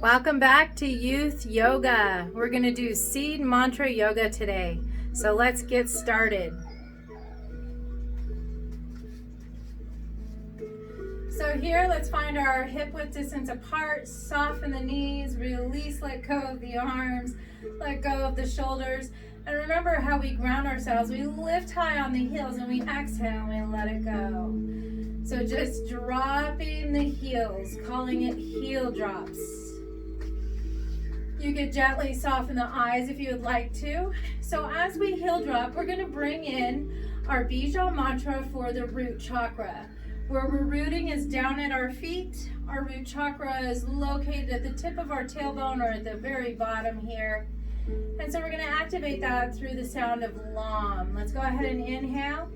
Welcome back to Youth Yoga. We're going to do seed mantra yoga today. So let's get started. So here, let's find our hip width distance apart, soften the knees, release, let go of the arms, let go of the shoulders. And remember how we ground ourselves. We lift high on the heels and we exhale and we let it go. So just dropping the heels, calling it heel drops. You could gently soften the eyes if you would like to. So as we heel drop, we're going to bring in our bija mantra for the root chakra. Where we're rooting is down at our feet. Our root chakra is located at the tip of our tailbone or at the very bottom here. And so we're going to activate that through the sound of Lam. Let's go ahead and inhale.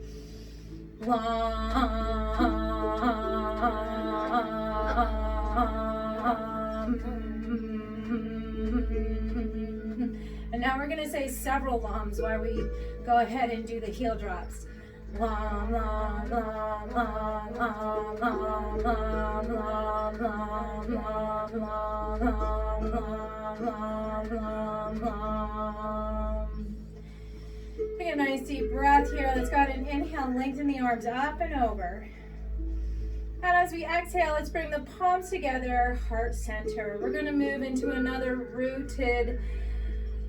And now we're going to say several Lams while we go ahead and do the heel drops. Lam, lam, lam, lam, lam, lam, lam, lam, lam, lam, lam, lam, lam. Take a nice deep breath here. Let's go ahead and inhale, lengthen the arms up and over. And as we exhale, let's bring the palms together, heart center. We're going to move into another rooted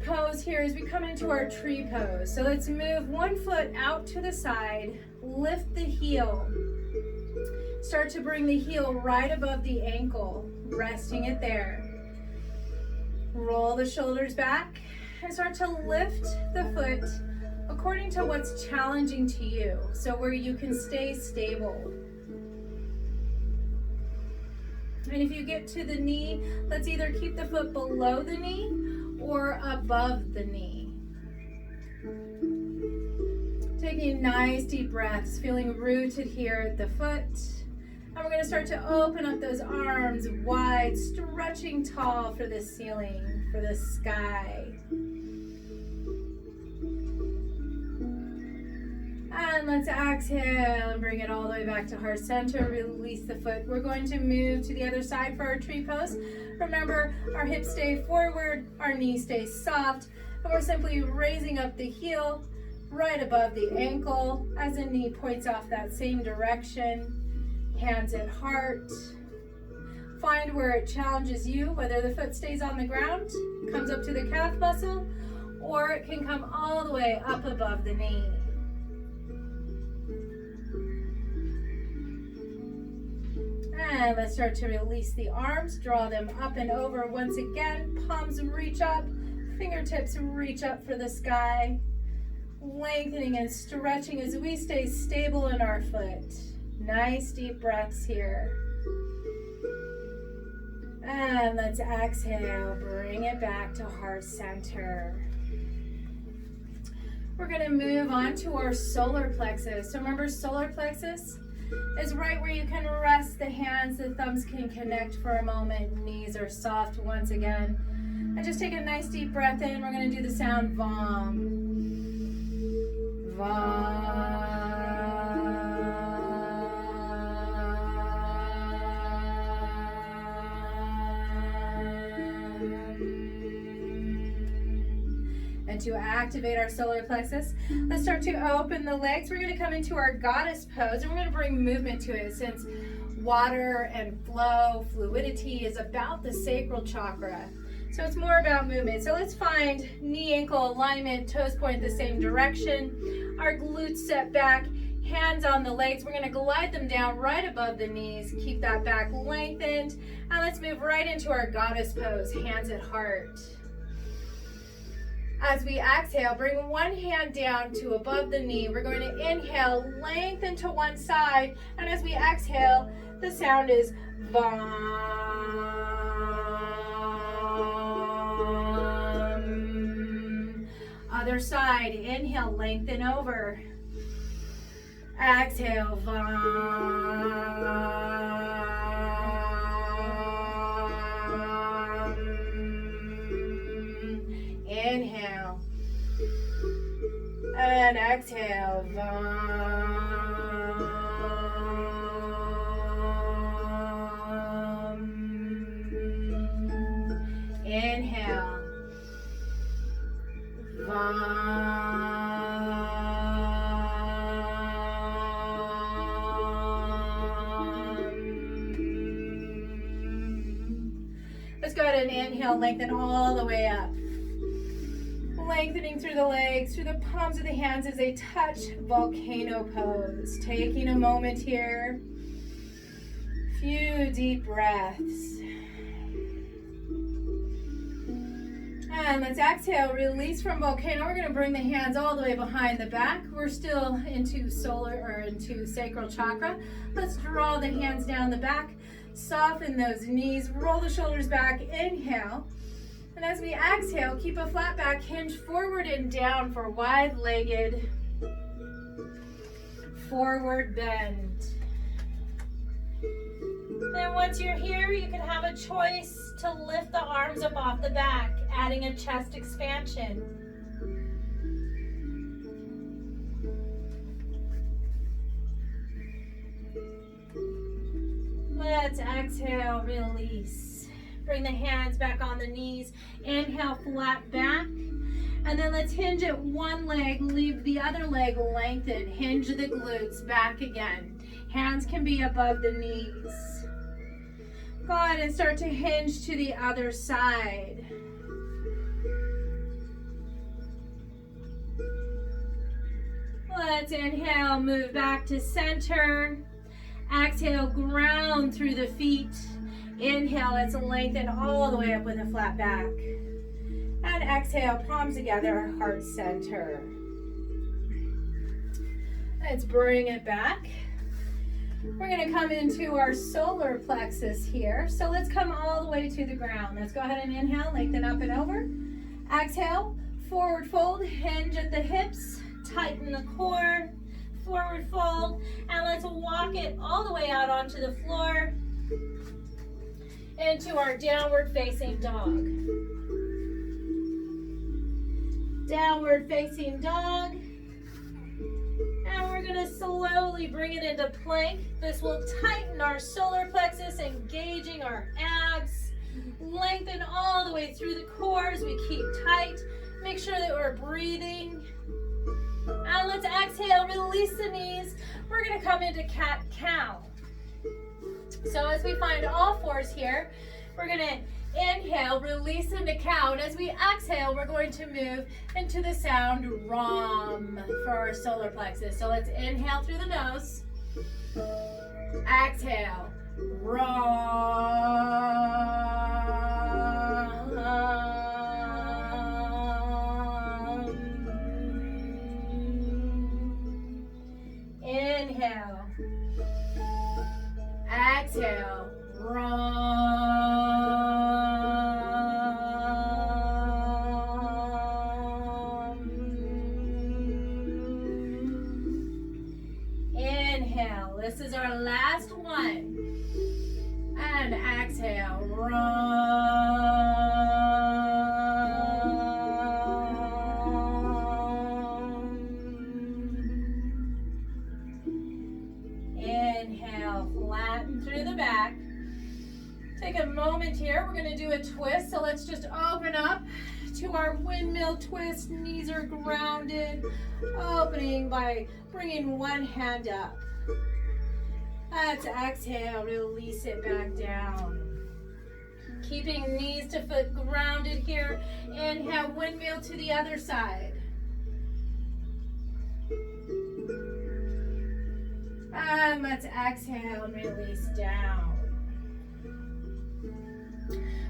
pose here as we come into our tree pose. So let's move one foot out to the side, lift the heel. Start to bring the heel right above the ankle, resting it there. Roll the shoulders back and start to lift the foot according to what's challenging to you, so where you can stay stable. And if you get to the knee, let's either keep the foot below the knee or above the knee. Taking nice deep breaths, feeling rooted here at the foot. And we're going to start to open up those arms wide, stretching tall for the ceiling, for the sky. And let's exhale and bring it all the way back to heart center. Release the foot. We're going to move to the other side for our tree pose. Remember, our hips stay forward, our knees stay soft, and we're simply raising up the heel right above the ankle as the knee points off that same direction. Hands at heart. Find where it challenges you, whether the foot stays on the ground, comes up to the calf muscle, or it can come all the way up above the knee. And let's start to release the arms, draw them up and over once again. Palms reach up, fingertips reach up for the sky. Lengthening and stretching as we stay stable in our foot. Nice deep breaths here. And let's exhale, bring it back to heart center. We're going to move on to our solar plexus. So remember, solar plexus is right where you can rest the hands, the thumbs can connect for a moment, knees are soft once again. And just take a nice deep breath in. We're going to do the sound Vam. Vam. And to activate our solar plexus, let's start to open the legs. We're going to come into our goddess pose, and we're going to bring movement to it, since water and flow, fluidity is about the sacral chakra. So it's more about movement. So let's find knee ankle alignment, toes point the same direction, our glutes set back, hands on the legs. We're going to glide them down right above the knees. Keep that back lengthened. And let's move right into our goddess pose, hands at heart. As we exhale, bring one hand down to above the knee. We're going to inhale, lengthen to one side. And as we exhale, the sound is Vam. Other side, inhale, lengthen over. Exhale, Vam. Inhale and exhale. Inhale. Let's go ahead and inhale, lengthen all the way up. Lengthening through the legs, through the palms of the hands as they touch volcano pose. Taking a moment here. Few deep breaths. And let's exhale, release from volcano. We're going to bring the hands all the way behind the back. We're still into into sacral chakra. Let's draw the hands down the back. Soften those knees, roll the shoulders back, inhale. And as we exhale, keep a flat back, hinge forward and down for wide-legged forward bend. Then once you're here, you can have a choice to lift the arms up off the back, adding a chest expansion. Let's exhale, release. Bring the hands back on the knees. Inhale, flat back. And then let's hinge at one leg, leave the other leg lengthened. Hinge the glutes back again. Hands can be above the knees. Go ahead and start to hinge to the other side. Let's inhale, move back to center. Exhale, ground through the feet. Inhale, let's lengthen all the way up with a flat back. And exhale, palms together, heart center. Let's bring it back. We're going to come into our solar plexus here. So let's come all the way to the ground. Let's go ahead and inhale, lengthen up and over. Exhale, forward fold, hinge at the hips, tighten the core, forward fold, and let's walk it all the way out onto the floor into our downward facing dog. Downward facing dog. And we're going to slowly bring it into plank. This will tighten our solar plexus, engaging our abs. Lengthen all the way through the core as we keep tight. Make sure that we're breathing. And let's exhale, release the knees. We're going to come into cat-cow. So as we find all fours here, we're going to inhale, release into cow. And as we exhale, we're going to move into the sound Ram for our solar plexus. So let's inhale through the nose. Exhale, Ram. Inhale. Exhale. Inhale. This is our last one. And exhale. Inhale, flatten through the back. Take a moment here. We're going to do a twist. So let's just open up to our windmill twist. Knees are grounded. Opening by bringing one hand up. Let's exhale. Release it back down. Keeping knees to foot grounded here. Inhale, windmill to the other side. And let's exhale and release down.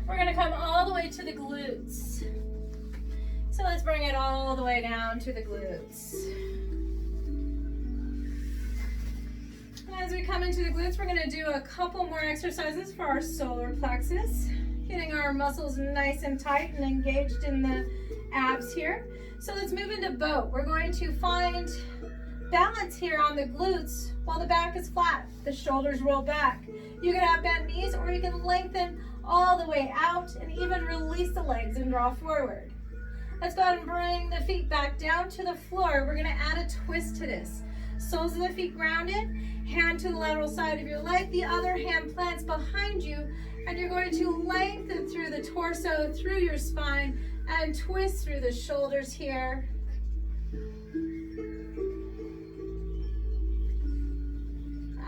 We're going to come all the way to the glutes. So let's bring it all the way down to the glutes. And as we come into the glutes, we're going to do a couple more exercises for our solar plexus. Getting our muscles nice and tight and engaged in the abs here. So let's move into boat. We're going to find balance here on the glutes while the back is flat. The shoulders roll back. You can have bent knees, or you can lengthen all the way out and even release the legs and draw forward. Let's go ahead and bring the feet back down to the floor. We're going to add a twist to this. Soles of the feet grounded, hand to the lateral side of your leg, the other hand plants behind you, and you're going to lengthen through through the torso, through your spine, and twist through the shoulders here.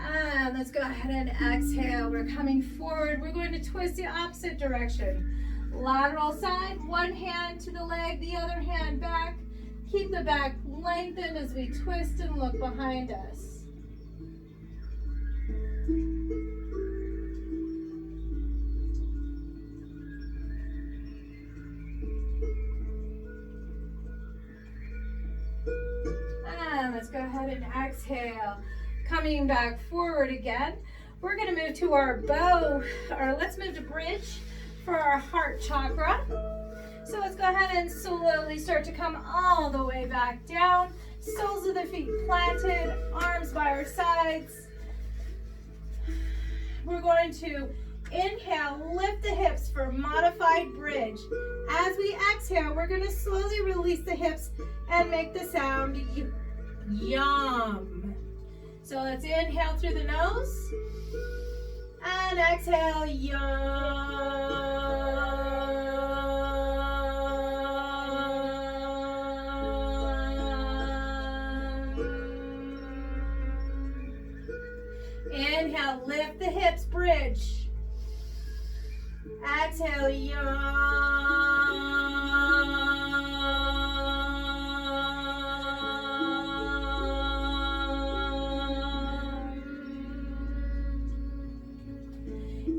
And let's go ahead and exhale. We're coming forward. We're going to twist the opposite direction. Lateral side, one hand to the leg, the other hand back. Keep the back lengthened as we twist and look behind us. And let's go ahead and exhale. Coming back forward again. We're going to move to our bow, or let's move to bridge for our heart chakra. So let's go ahead and slowly start to come all the way back down. Soles of the feet planted, arms by our sides. We're going to inhale, lift the hips for modified bridge. As we exhale, we're going to slowly release the hips and make the sound yum. So let's inhale through the nose and exhale, yum. Inhale, lift the hips, bridge. Exhale, yum.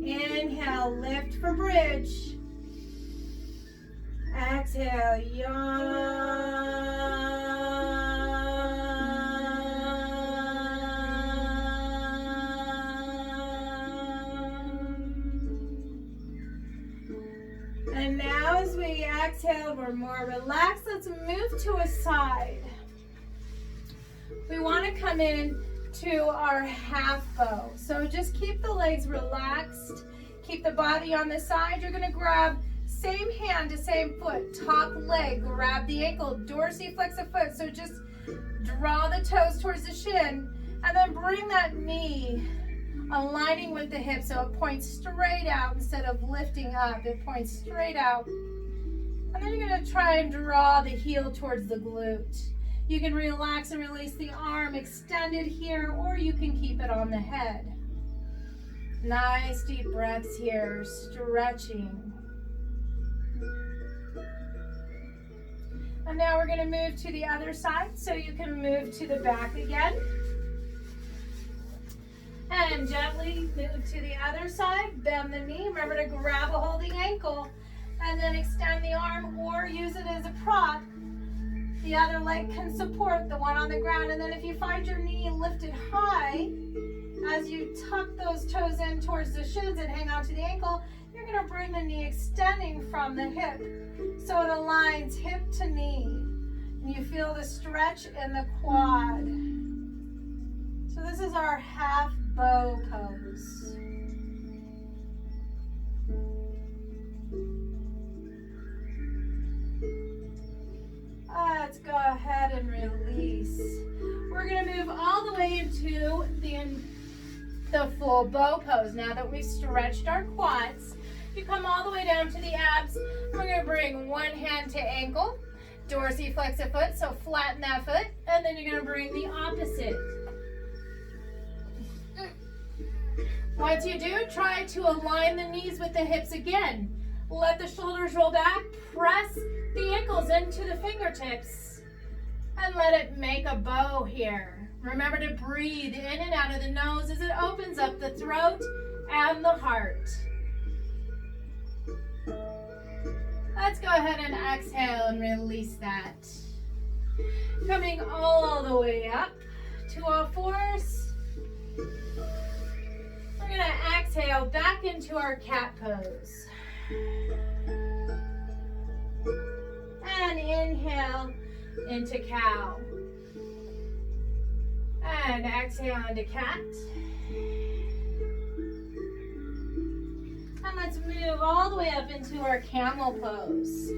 Inhale, lift for bridge. Exhale, yawn. And now as we exhale, we're more relaxed. Let's move to a side. We want to come in to our half bow. So just keep the legs relaxed. Keep the body on the side. You're going to grab same hand to same foot. Top leg, grab the ankle, dorsiflex the foot. So just draw the toes towards the shin and then bring that knee aligning with the hip so it points straight out instead of lifting up. It points straight out. And then you're going to try and draw the heel towards the glute. You can relax and release the arm extended here, or you can keep it on the head. Nice deep breaths here, stretching. And now we're going to move to the other side, so you can move to the back again. And gently move to the other side, bend the knee. Remember to grab a hold of the ankle, and then extend the arm or use it as a prop. The other leg can support the one on the ground. And then if you find your knee lifted high, as you tuck those toes in towards the shins and hang on to the ankle, you're going to bring the knee extending from the hip so it aligns hip to knee. And you feel the stretch in the quad. So this is our half bow pose. Let's go ahead and release. We're going to move all the way into the full bow pose. Now that we've stretched our quads, you come all the way down to the abs. We're going to bring one hand to ankle, dorsiflex a foot, so flatten that foot, and then you're going to bring the opposite. Once you do, try to align the knees with the hips again. Let the shoulders roll back, press the ankles into the fingertips, and let it make a bow here. Remember to breathe in and out of the nose as it opens up the throat and the heart. Let's go ahead and exhale and release that. Coming all the way up to all fours. We're going to exhale back into our cat pose. And inhale into cow. And exhale into cat. And let's move all the way up into our camel pose.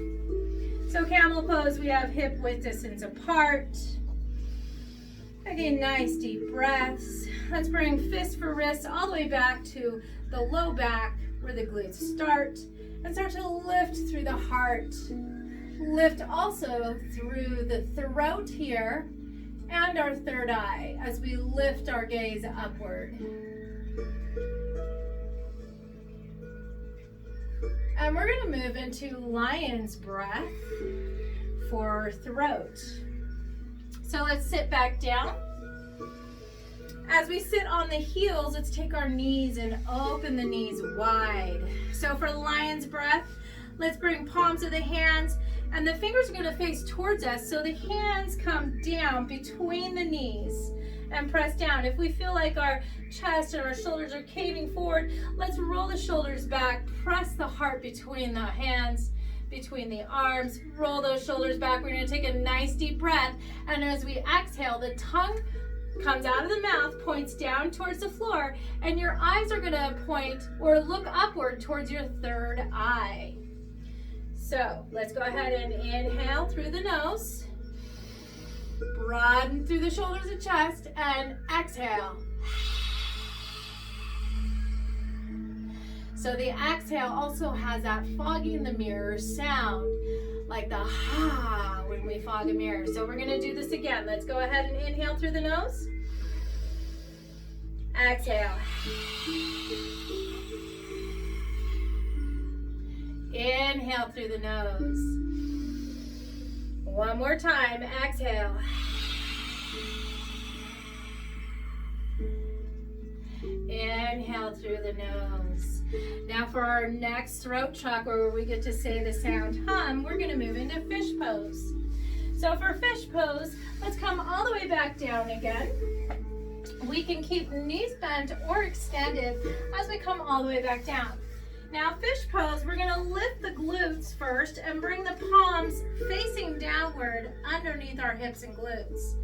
So camel pose, we have hip width distance apart. Again, nice deep breaths. Let's bring fist for wrist all the way back to the low back where the glutes start. And start to lift through the heart. Lift also through the throat here and our third eye as we lift our gaze upward. And we're going to move into lion's breath for throat. So let's sit back down. As we sit on the heels, let's take our knees and open the knees wide. So for lion's breath, let's bring palms of the hands and the fingers are going to face towards us. So the hands come down between the knees and press down. If we feel like our chest and our shoulders are caving forward, let's roll the shoulders back, press the heart between the hands, between the arms, roll those shoulders back. We're going to take a nice deep breath, and as we exhale, the tongue comes out of the mouth, points down towards the floor, and your eyes are going to point or look upward towards your third eye. So let's go ahead and inhale through the nose, broaden through the shoulders and chest, and exhale. So the exhale also has that fogging the mirror sound, like the ha when we fog a mirror. So we're going to do this again. Let's go ahead and inhale through the nose. Exhale. Inhale through the nose. One more time. Exhale. Inhale through the nose. Now for our next throat chakra where we get to say the sound hum, we're going to move into fish pose. So for fish pose, let's come all the way back down again. We can keep knees bent or extended as we come all the way back down. Now fish pose, we're going to lift the glutes first and bring the palms facing downward underneath our hips and glutes.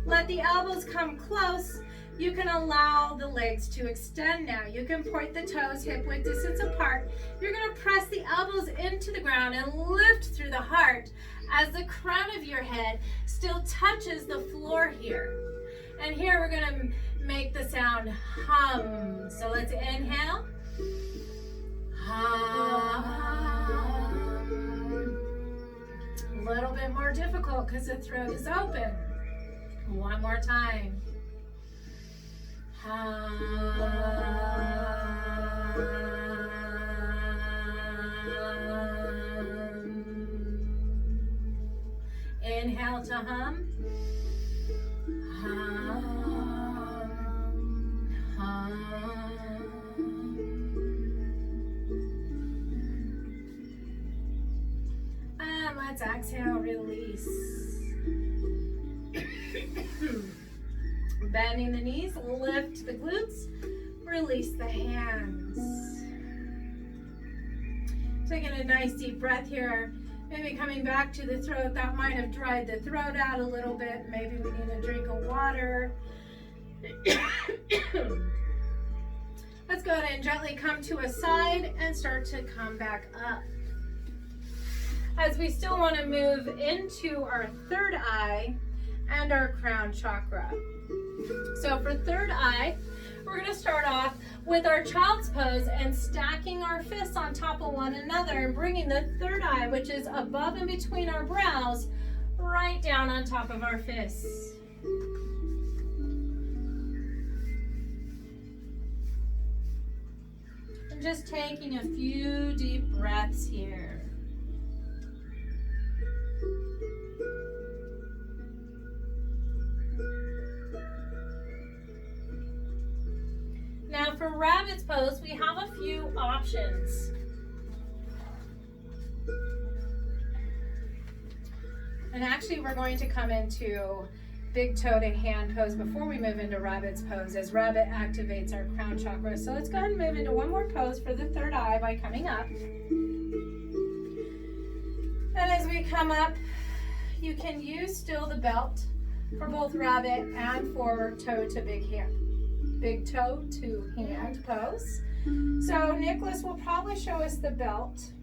Let the elbows come close. You can allow the legs to extend now. You can point the toes hip width distance apart. You're going to press the elbows into the ground and lift through the heart as the crown of your head still touches the floor here. And here we're going to make the sound hum. So let's inhale. Hum. A little bit more difficult because the throat is open. One more time. Inhale to hum. Hum. Hum. And let's exhale, release. Bending the knees, lift the glutes, release the hands. Taking a nice deep breath here. Maybe coming back to the throat. That might have dried the throat out a little bit. Maybe we need a drink of water. Let's go ahead and gently come to a side and start to come back up. As we still want to move into our third eye and our crown chakra. So for third eye, we're going to start off with our child's pose and stacking our fists on top of one another and bringing the third eye, which is above and between our brows, right down on top of our fists. And just taking a few deep breaths here. Now for rabbit's pose, we have a few options. And actually we're going to come into big toe to hand pose before we move into rabbit's pose, as rabbit activates our crown chakra. So let's go ahead and move into one more pose for the third eye by coming up. And as we come up, you can use still the belt for both rabbit and for toe to big hand. Big toe to hand pose. So Nicholas will probably show us the belt.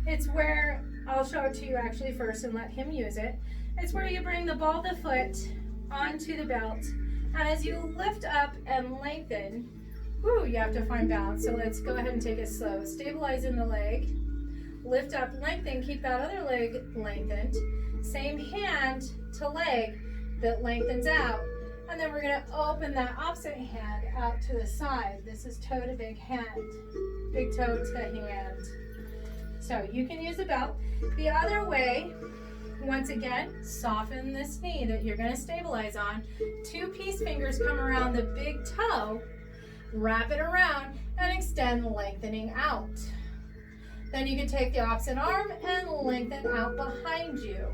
It's where, I'll show it to you actually first and let him use it. It's where you bring the ball of the foot onto the belt. And as you lift up and lengthen, you have to find balance. So let's go ahead and take it slow. Stabilize in the leg. lift up, lengthen, keep that other leg lengthened. Same hand to leg that lengthens out. And then we're going to open that opposite hand out to the side. This is toe to big hand, big toe to hand. So you can use a belt. The other way, once again, soften this knee that you're going to stabilize on. 2 peace fingers come around the big toe, wrap it around, and extend, lengthening out. Then you can take the opposite arm and lengthen out behind you.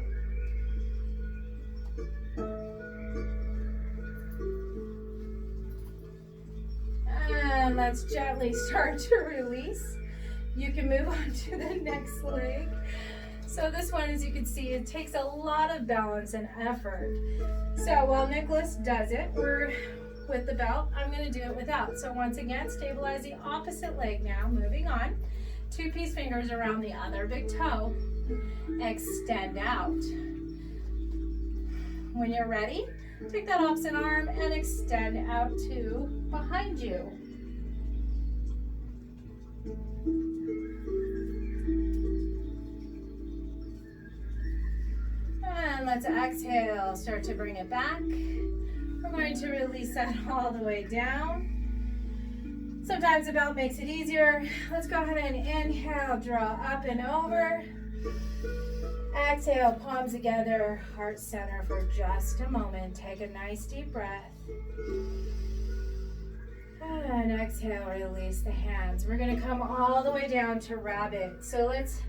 And let's gently start to release. You can move on to the next leg. So this one, as you can see, it takes a lot of balance and effort. So while Nicholas does it, we're with the belt, I'm going to do it without. So once again, stabilize the opposite leg now, moving on. 2 peace fingers around the other big toe. Extend out. When you're ready, take that opposite arm and extend out to behind you. And let's exhale, start to bring it back. We're going to release that all the way down. Sometimes the belt makes it easier. Let's go ahead and inhale, draw up and over. Exhale, palms together, heart center for just a moment. Take a nice deep breath. And exhale, release the hands. We're going to come all the way down to rabbit. So let's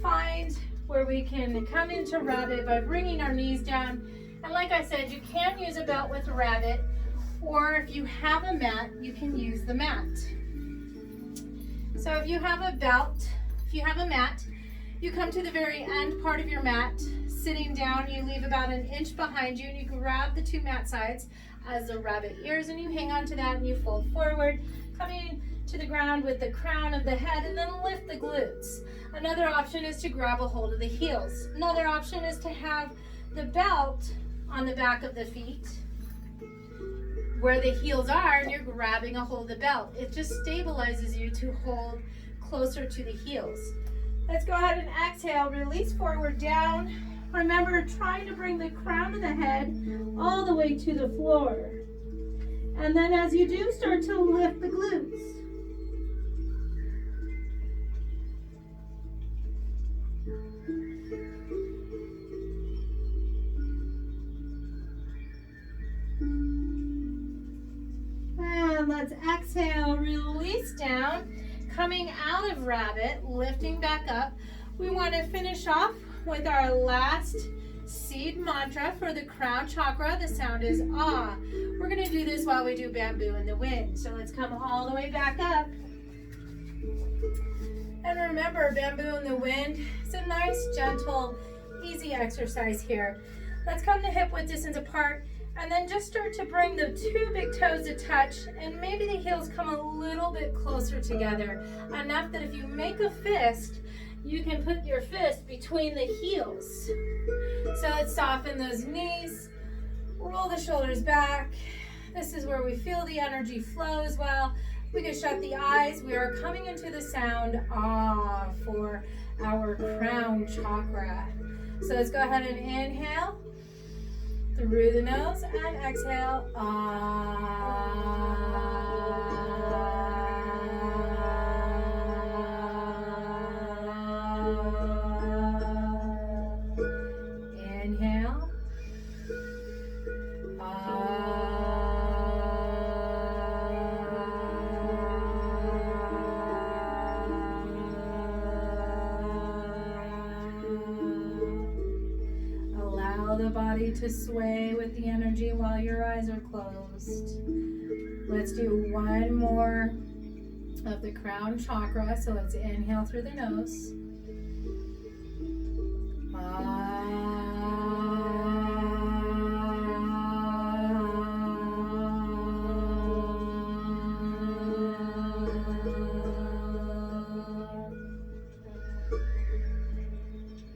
find where we can come into rabbit by bringing our knees down. And like I said, you can use a belt with a rabbit, or if you have a mat, you can use the mat. So if you have a belt, if you have a mat, you come to the very end part of your mat, sitting down, you leave about 1 inch behind you, and you grab the 2 mat sides as the rabbit ears, and you hang on to that and you fold forward, coming to the ground with the crown of the head, and then lift the glutes. Another option is to grab a hold of the heels. Another option is to have the belt on the back of the feet where the heels are, and you're grabbing a hold of the belt. It just stabilizes you to hold closer to the heels. Let's go ahead and exhale, release forward down. Remember, trying to bring the crown of the head all the way to the floor. And then as you do, start to lift the glutes. And let's exhale, release down. Coming out of rabbit, lifting back up. We want to finish off with our last seed mantra for the crown chakra. The sound is ah. We're going to do this while we do bamboo in the wind. So let's come all the way back up. And remember, bamboo in the wind is a nice, gentle, easy exercise here. Let's come to hip width distance apart, and then just start to bring the 2 big toes to touch, and maybe the heels come a little bit closer together, enough that if you make a fist, you can put your fist between the heels. So let's soften those knees, roll the shoulders back. This is where we feel the energy flow as well. We can shut the eyes. We are coming into the sound ah for our crown chakra. So let's go ahead and inhale through the nose and exhale ah. Inhale. Allow the body to sway with the energy while your eyes are closed. Let's do one more of the crown chakra. So let's inhale through the nose.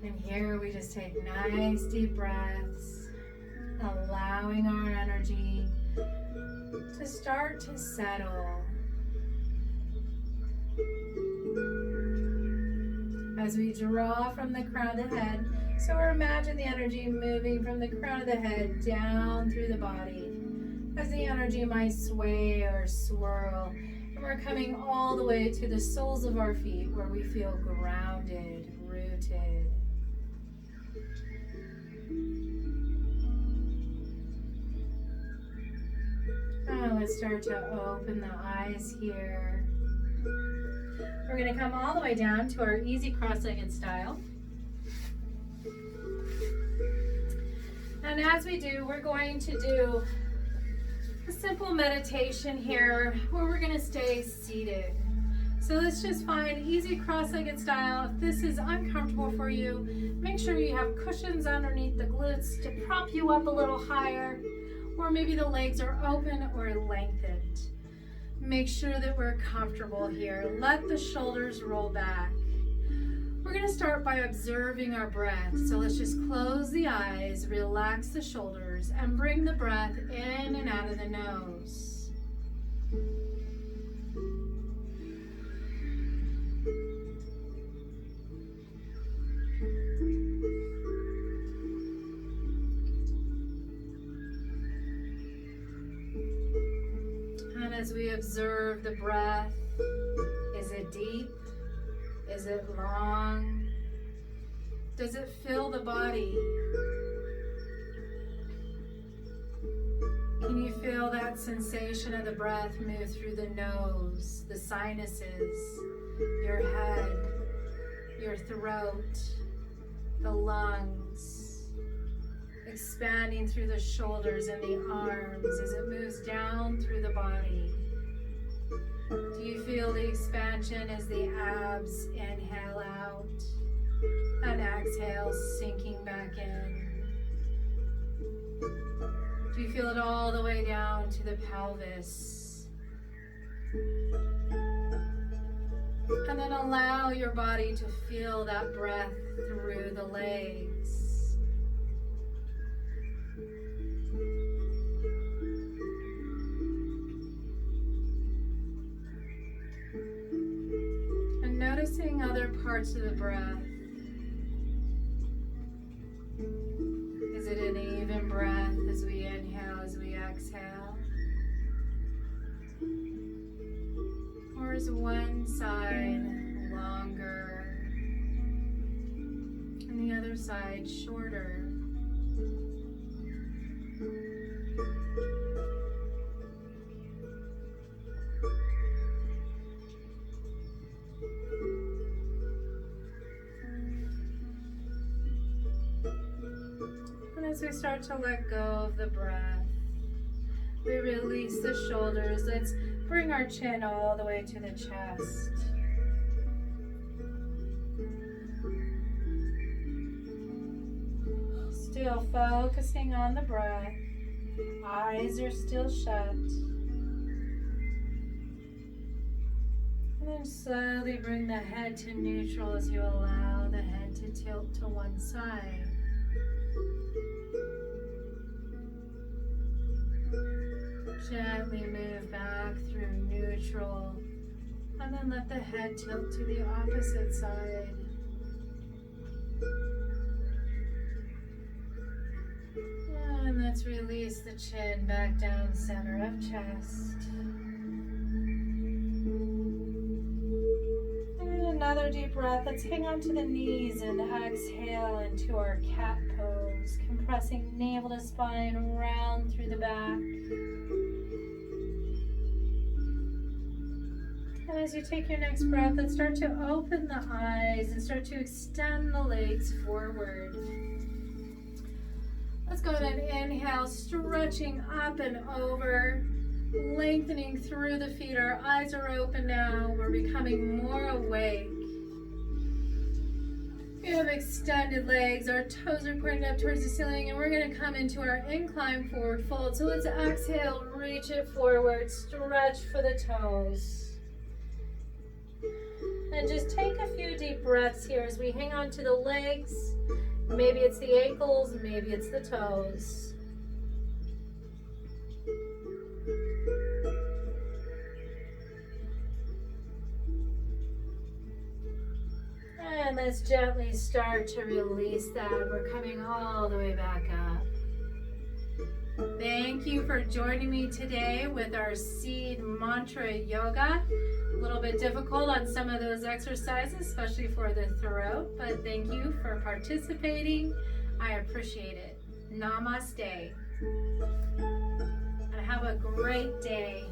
And here we just take nice deep breaths, allowing our energy to start to settle. as we draw from the crown of the head. So imagine the energy moving from the crown of the head down through the body, as the energy might sway or swirl. And we're coming all the way to the soles of our feet, where we feel grounded, rooted. Now let's start to open the eyes here. We're going to come all the way down to our easy cross-legged style. And as we do, we're going to do a simple meditation here where we're going to stay seated. So let's just find easy cross-legged style. If this is uncomfortable for you, make sure you have cushions underneath the glutes to prop you up a little higher, or maybe the legs are open or lengthened. Make sure that we're comfortable here. Let the shoulders roll back. We're going to start by observing our breath. So let's just close the eyes, relax the shoulders, and bring the breath in and out of the nose. And as we observe the breath, is it deep? Is it long? Does it fill the body? Can you feel that sensation of the breath move through the nose, the sinuses, your head, your throat, the lungs, expanding through the shoulders and the arms as it moves down through the body? Do you feel the expansion as the abs inhale out and exhale, sinking back in? Do you feel it all the way down to the pelvis? And then allow your body to feel that breath through the legs. Noticing other parts of the breath. Is it an even breath as we inhale, as we exhale? Or is one side longer and the other side shorter? As we start to let go of the breath, we release the shoulders. Let's bring our chin all the way to the chest. Still focusing on the breath. Eyes are still shut. And then slowly bring the head to neutral as you allow the head to tilt to one side. Gently move back through neutral, and then let the head tilt to the opposite side. And let's release the chin back down center of chest. And another deep breath. Let's hang on to the knees and exhale into our cat pose, compressing navel to spine, round through the back. And as you take your next breath, let's start to open the eyes and start to extend the legs forward. Let's go ahead and inhale, stretching up and over, lengthening through the feet. Our eyes are open now. We're becoming more awake. We have extended legs. Our toes are pointed up towards the ceiling, and we're going to come into our incline forward fold. So let's exhale, reach it forward, stretch for the toes. And just take a few deep breaths here as we hang on to the legs. Maybe it's the ankles, maybe it's the toes. And let's gently start to release that. We're coming all the way back up. Thank you for joining me today with our seed mantra yoga. A little bit difficult on some of those exercises, especially for the throat, but thank you for participating. I appreciate it. Namaste. And have a great day.